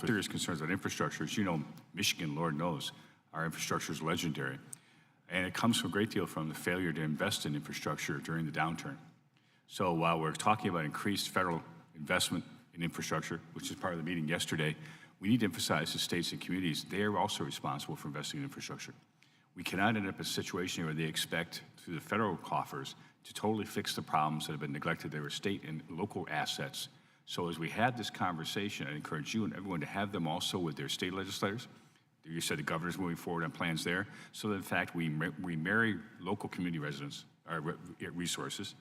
serious concerns about infrastructure. As you know, Michigan, Lord knows, our infrastructure is legendary. And it comes from a great deal from the failure to invest in infrastructure during the downturn. So while we're talking about increased federal investment in infrastructure, which is part of the meeting yesterday, we need to emphasize to states and communities, they are also responsible for investing in infrastructure. We cannot end up in a situation where they expect through the federal coffers to totally fix the problems that have been neglected. They were state and local assets. So as we had this conversation, I encourage you and everyone to have them also with their state legislators. You said the governor's moving forward on plans there. So that in fact, we marry local community residents, resources,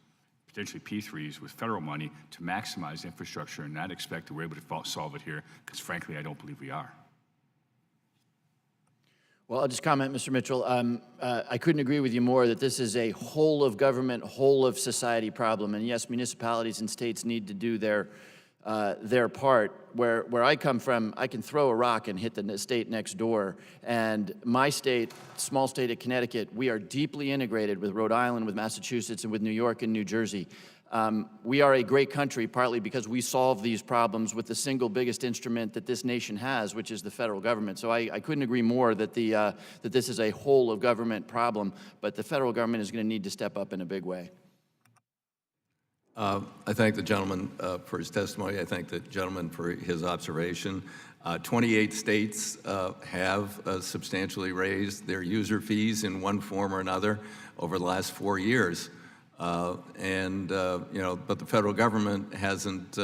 potentially P3s with federal money to maximize infrastructure and not expect that we're able to solve it here, because frankly, I don't believe we are. Well, I'll just comment, Mr. Mitchell. I couldn't agree with you more that this is a whole of government, whole of society problem. And yes, municipalities and states need to do their part. Where I come from, I can throw a rock and hit the state next door. And my state, small state of Connecticut, we are deeply integrated with Rhode Island, with Massachusetts, and with New York and New Jersey. We are a great country partly because we solve these problems with the single biggest instrument that this nation has, which is the federal government. So I couldn't agree more that that this is a whole of government problem, but the federal government is going to need to step up in a big way. I thank the gentleman for his testimony. I thank the gentleman for his observation. 28 states have substantially raised their user fees in one form or another over the last 4 years. But the federal government hasn't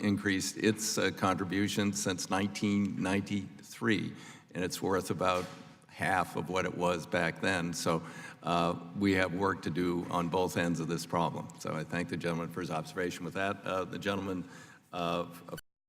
increased its contribution since 1993, and it's worth about half of what it was back then. So we have work to do on both ends of this problem. So I thank the gentleman for his observation. With that, the gentleman